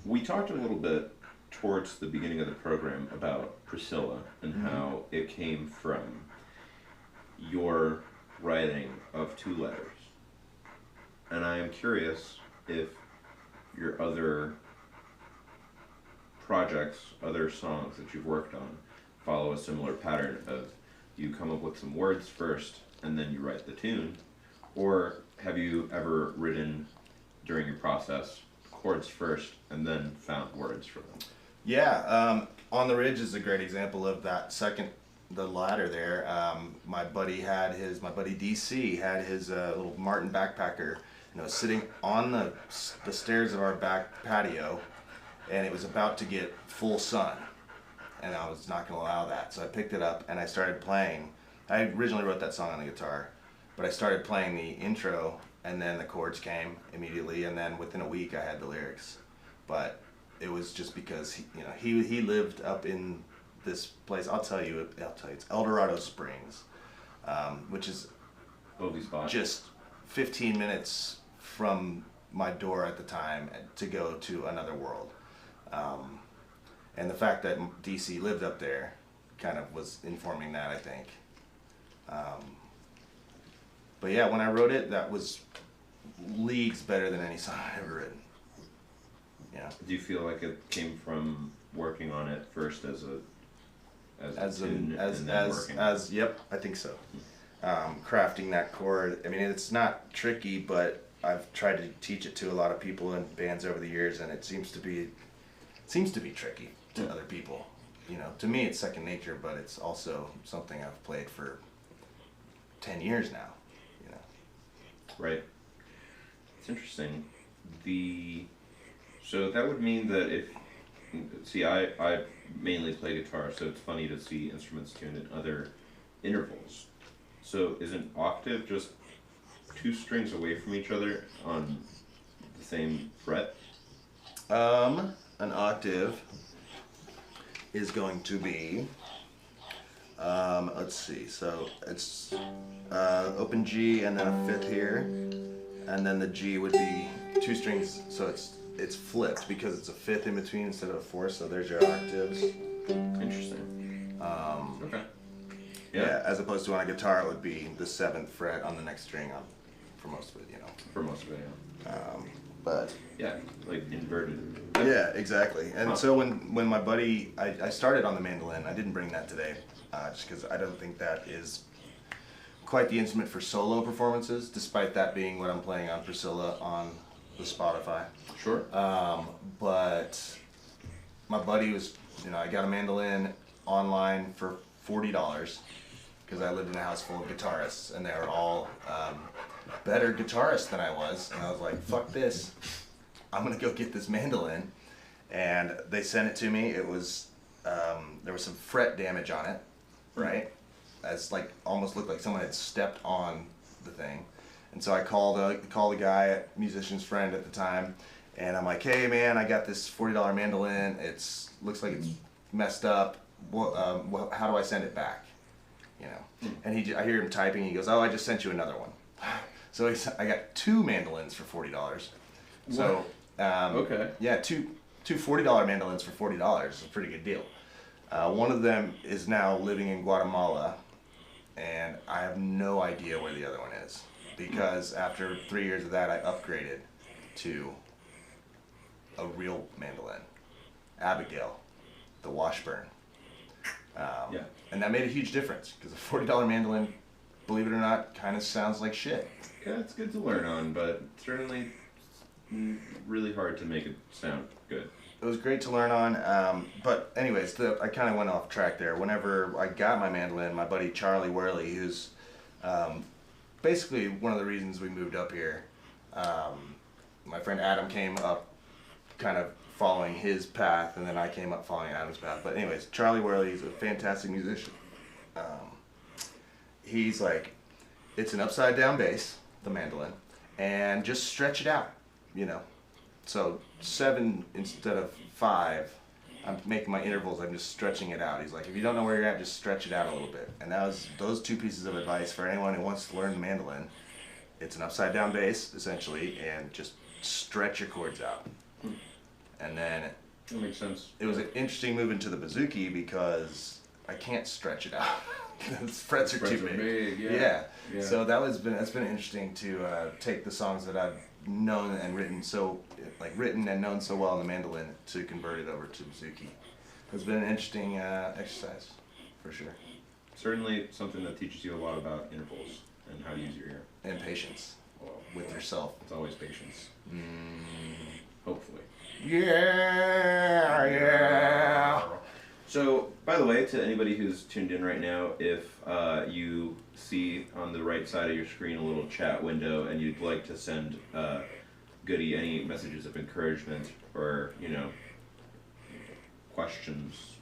We talked a little bit towards the beginning of the program about Priscilla and how it came from your writing of two letters. And I am curious if your other projects, other songs that you've worked on, follow a similar pattern of you come up with some words first and then you write the tune, or have you ever written during your process chords first and then found words for them? Yeah, On the Ridge is a great example of that the latter there. My buddy DC had his little Martin backpacker, you know, sitting on the stairs of our back patio, and it was about to get full sun, and I was not going to allow that. So I picked it up and I started playing. I originally wrote that song on the guitar, but I started playing the intro, and then the chords came immediately, and then within a week I had the lyrics. But it was just because he lived up in this place. I'll tell you, it's El Dorado Springs, which is Oldie spot. just 15 minutes from my door at the time to go to another world. And the fact that DC lived up there kind of was informing that, I think. But yeah, when I wrote it, that was leagues better than any song I've ever written. Yeah. Do you feel like it came from working on it first as a tune and then working? Yep, I think so. Crafting that chord. I mean, it's not tricky, but I've tried to teach it to a lot of people in bands over the years, and it seems to be tricky to other people. you know, to me it's second nature, but it's also something I've played for 10 years now, you know. Right. It's interesting. So that would mean that if, see, I mainly play guitar, so it's funny to see instruments tuned in other intervals. So is an octave just two strings away from each other on the same fret? An octave is going to be, let's see, so it's open G and then a fifth here, and then the G would be two strings, so it's flipped because it's a fifth in between instead of a fourth, so there's your octaves. Interesting. Okay. Yeah, as opposed to on a guitar, it would be the seventh fret on the next string on, for most of it, you know. For most of it, yeah. But Yeah, like inverted. yeah, exactly. And Huh. so when my buddy, I started on the mandolin. I didn't bring that today, just because I don't think that is quite the instrument for solo performances, despite that being what I'm playing on Priscilla on the Spotify. Sure. But my buddy was, you know, I got a mandolin online for $40 because I lived in a house full of guitarists, and they were all better guitarists than I was. And I was like, fuck this. I'm going to go get this mandolin. And they sent it to me. It was, there was some fret damage on it, right? As like, almost looked like someone had stepped on the thing. And so I called the guy, musician's friend at the time, and I'm like, hey man, I got this $40 mandolin. Looks like it's messed up. How do I send it back? You know, and I hear him typing. He goes, "Oh, I just sent you another one." So I got two mandolins for $40. So Okay. yeah, two $40 mandolins for $40 is a pretty good deal. One of them is now living in Guatemala, and I have no idea where the other one is because after 3 years of that, I upgraded to a real mandolin, Abigail, the Washburn. Yeah. And that made a huge difference because a $40 mandolin, believe it or not, kind of sounds like shit. Yeah, it's good to learn on, but certainly really hard to make it sound good. It was great to learn on, but anyways, I kind of went off track there. Whenever I got my mandolin, my buddy Charlie Worley, who's basically one of the reasons we moved up here, my friend Adam came up kind of following his path, and then I came up following Adam's path. But anyways, Charlie Worley is a fantastic musician. He's like, it's an upside down bass, the mandolin, and just stretch it out, you know. So 7 instead of 5, I'm making my intervals, I'm just stretching it out. He's like, if you don't know where you're at, just stretch it out a little bit. And that was those 2 pieces of advice for anyone who wants to learn the mandolin. It's an upside down bass, essentially, and just stretch your chords out. And then That makes sense. it was an interesting move into the bouzouki because I can't stretch it out. The frets are too big. Yeah. So that's been interesting to take the songs that I've known and written and known so well on the mandolin to convert it over to bouzouki. It's been an interesting exercise, for sure. Certainly something that teaches you a lot about intervals and how to use your ear. And patience Well, with yourself. it's always patience. Hopefully. Yeah. So, by the way, to anybody who's tuned in right now, if you see on the right side of your screen a little chat window and you'd like to send Goody any messages of encouragement or, questions,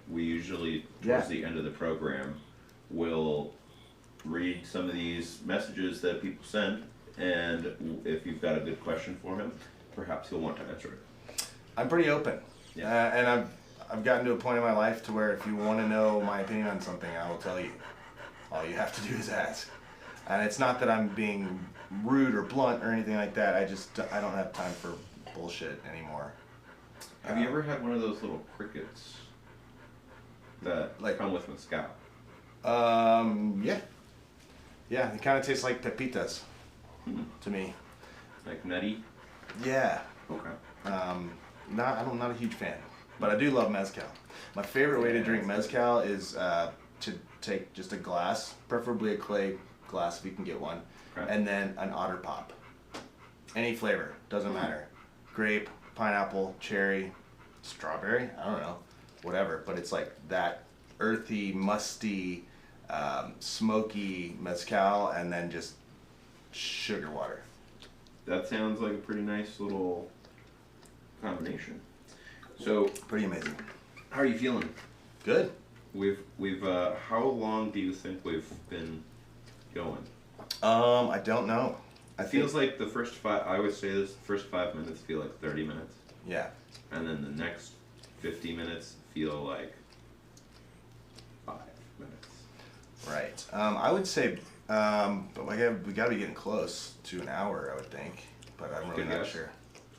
we usually, towards the end of the program, will read some of these messages that people send, and if you've got a good question for him, perhaps he'll want to answer it. I'm pretty open. Yeah. And I've gotten to a point in my life to where if you want to know my opinion on something, I will tell you. All you have to do is ask. And it's not that I'm being rude or blunt or anything like that. I don't have time for bullshit anymore. Have you ever had one of those little crickets that come with mezcal? Yeah. Yeah, it kind of tastes like pepitas to me. Like nutty? Yeah. Okay. I'm not a huge fan, but I do love mezcal. My favorite way to drink mezcal is to take just a glass, preferably a clay glass if you can get one, Okay. and then an otter pop. Any flavor, doesn't matter. Grape, pineapple, cherry, strawberry, I don't know. whatever. But it's like that earthy, musty, smoky mezcal, and then just sugar water. That sounds like a pretty nice little combination. So, Pretty amazing. how are you feeling? Good. We've how long do you think we've been going? I don't know. It feels like the first five. I always say this: the first 5 minutes feel like 30 minutes, Yeah. and then the next 50 minutes feel like 5 minutes. Right. I would say, but we gotta be getting close to an hour, I would think. But I'm really Good not guess. sure.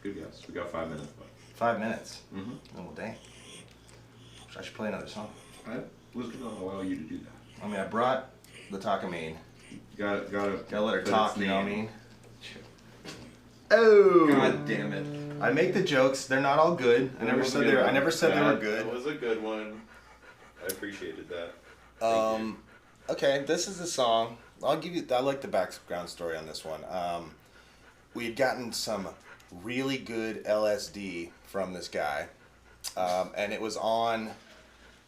Good guess. We got 5 minutes left. 5 minutes. Mm-hmm. Oh, well, dang. I should play another song. I was gonna allow you to do that. I mean, I brought the Takamine. Gotta Gotta let her put talk, its you know what I name. mean? Oh! God damn it! I make the jokes. They're not all good. I That never was a said good they were. I one. never said they were That good. was a good one. I appreciated that. Thank you. Okay, this is the song. I'll give you. I like the background story on this one. We had gotten some really good LSD from this guy, and it was on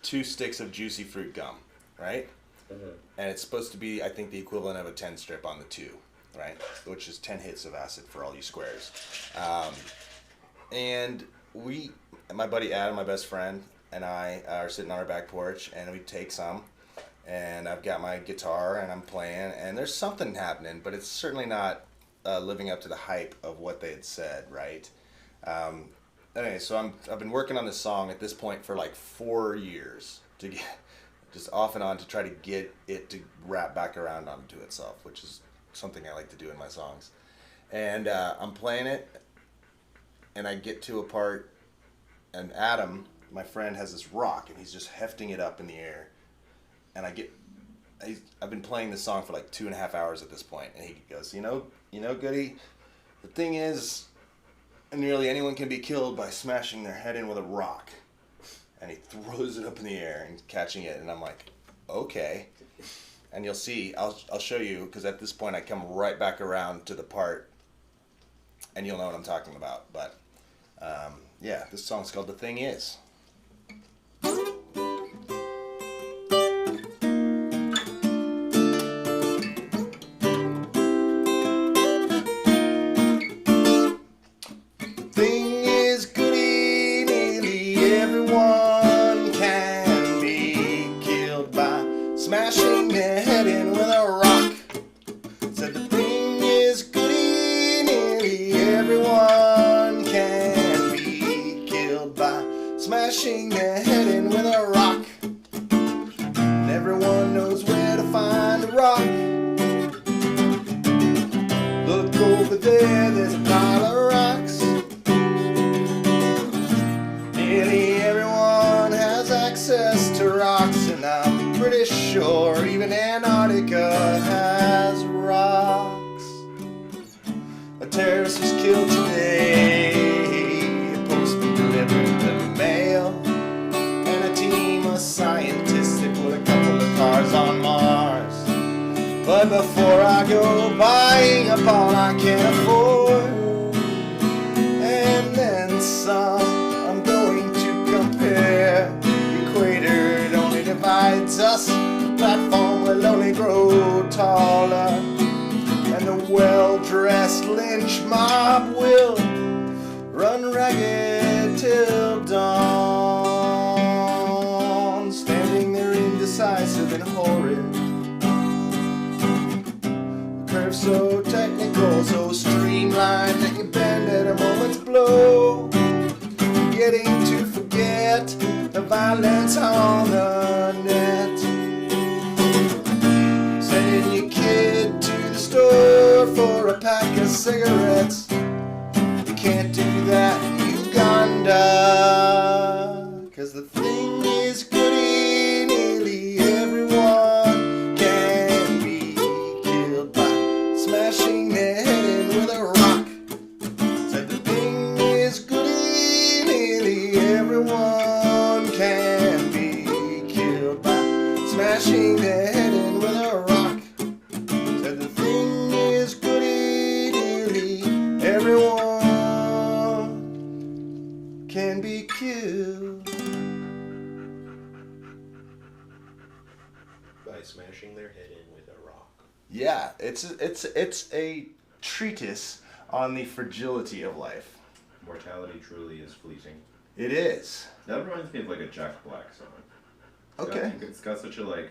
2 sticks of juicy fruit gum, right? And it's supposed to be, I think, the equivalent of a 10 strip on the 2, right? Which is 10 hits of acid for all you squares. And my buddy Adam, my best friend, and I are sitting on our back porch, and we take some. And I've got my guitar, and I'm playing, and there's something happening, but it's certainly not living up to the hype of what they had said, right? Anyway, so I've been working on this song at this point for like 4 years to get just off and on to try to get it to wrap back around onto itself, which is something I like to do in my songs. And I'm playing it, and I get to a part, and Adam, my friend, has this rock, and he's just hefting it up in the air. And I've been playing this song for like 2.5 hours at this point, and he goes, you know, Goody, the thing is, nearly anyone can be killed by smashing their head in with a rock. And he throws it up in the air and catching it, and I'm like, okay. And you'll see, I'll show you, because at this point I come right back around to the part, and you'll know what I'm talking about. But yeah, this song's called "The Thing Is." Thing is, Goody, nearly everyone can be killed by smashing their head in with a rock. Said the thing is, Goody, nearly everyone can be killed by smashing their head in with a rock. And everyone knows where to find the rock. Look over there, there's a pile of rocks. Nearly everyone has access to rocks, and I'm pretty sure even Antarctica has rocks. A terrorist was killed today, a postman delivered the mail, and a team of scientists, they put a couple of cars on Mars. But before I go buying up all I can afford, and then some, I'm going to compare. The equator, it only divides us. The platform will only grow taller, and the well-dressed lynch mob will run ragged till dawn, standing there indecisive and horrid. Curve so technical, so streamlined that you bend at a moment's blow, getting to forget the violence on the net. Sending your kid to the store for a pack of cigarettes. You can't do that in Uganda, 'cause the thing is, Goody, nearly everyone can be killed by smashing their head in with a rock. Said the thing is, Goody, nearly everyone can be killed by smashing their head in with a rock. Said the thing is, Goody, nearly bashing their head in with a rock. Yeah, it's a treatise on the fragility of life. Mortality truly is fleeting. It is. That reminds me of like a Jack Black song. Okay. It's got such a like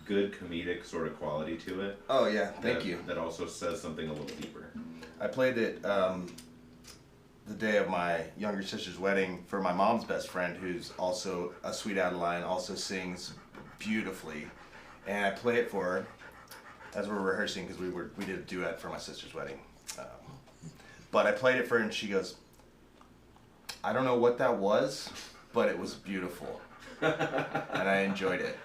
good comedic sort of quality to it. Oh yeah, thank you. That also says something a little deeper. I played it the day of my younger sister's wedding for my mom's best friend, who's also a Sweet Adeline, also sings beautifully, and I play it for her as we're rehearsing because we did a duet for my sister's wedding. But I played it for her and she goes, "I don't know what that was, but it was beautiful," and I enjoyed it.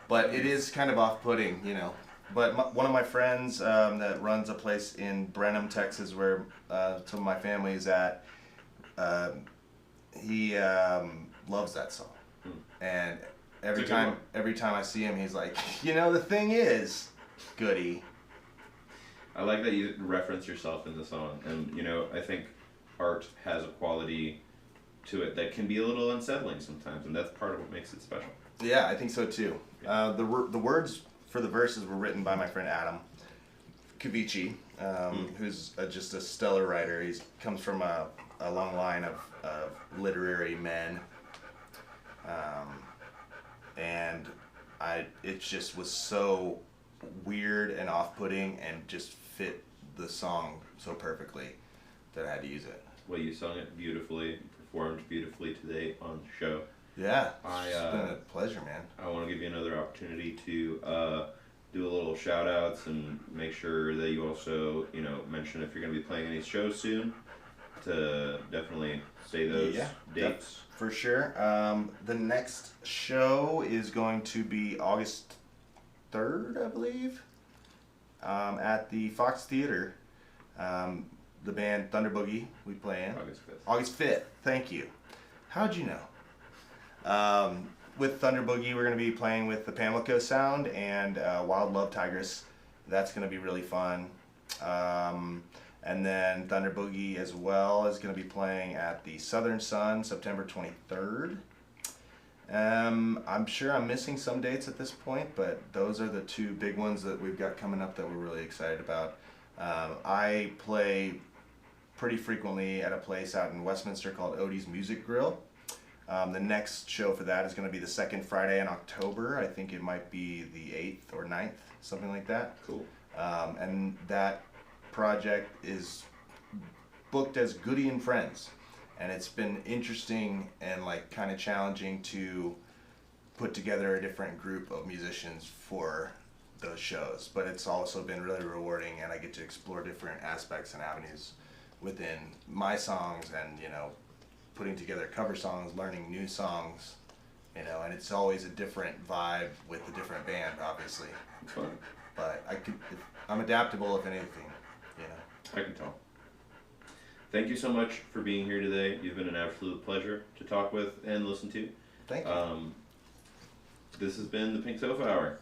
But it is kind of off-putting, you know. But one of my friends that runs a place in Brenham, Texas, where some of my family is at, he loves that song. And every time I see him, he's like, "You know, the thing is, Goody." I like that you reference yourself in the song, and you know, I think art has a quality to it that can be a little unsettling sometimes, and that's part of what makes it special. Yeah, I think so too. The words for the verses were written by my friend Adam Kavici, who's just a stellar writer. He comes from a long line of literary men, and it just was so weird and off-putting and just fit the song so perfectly that I had to use it. Well, you sung it beautifully, performed beautifully today on the show. Yeah, it's been a pleasure, man. I want to give you another opportunity to do a little shout outs and make sure that you also, you know, mention if you're going to be playing any shows soon, to definitely say those dates. For sure. The next show is going to be August 3rd, I believe, at the Fox Theater. The band Thunder Boogie we play in. August 5th. August 5th, thank you. How'd you know? With Thunder Boogie, we're going to be playing with the Pamlico Sound and Wild Love Tigress. That's going to be really fun. And then Thunder Boogie as well is going to be playing at the Southern Sun September 23rd. I'm sure I'm missing some dates at this point, but those are the two big ones that we've got coming up that we're really excited about. I play pretty frequently at a place out in Westminster called Odie's Music Grill. The next show for that is going to be the second Friday in October. I think it might be the 8th or 9th, something like that. Cool. And that project is booked as Goody and Friends. And it's been interesting and like kind of challenging to put together a different group of musicians for those shows. But it's also been really rewarding, and I get to explore different aspects and avenues within my songs, and you know, putting together cover songs, learning new songs, you know, and it's always a different vibe with a different band, obviously. It's fun. But I'm adaptable, if anything, you know. I can tell. Thank you so much for being here today. You've been an absolute pleasure to talk with and listen to. Thank you. This has been the Pink Sofa Hour.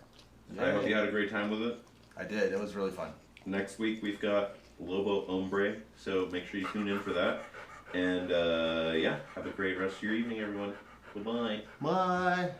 Yeah. I hope you had a great time with it. I did. It was really fun. Next week we've got Lobo Hombre, so make sure you tune in for that. And yeah, have a great rest of your evening, everyone. Goodbye. Bye.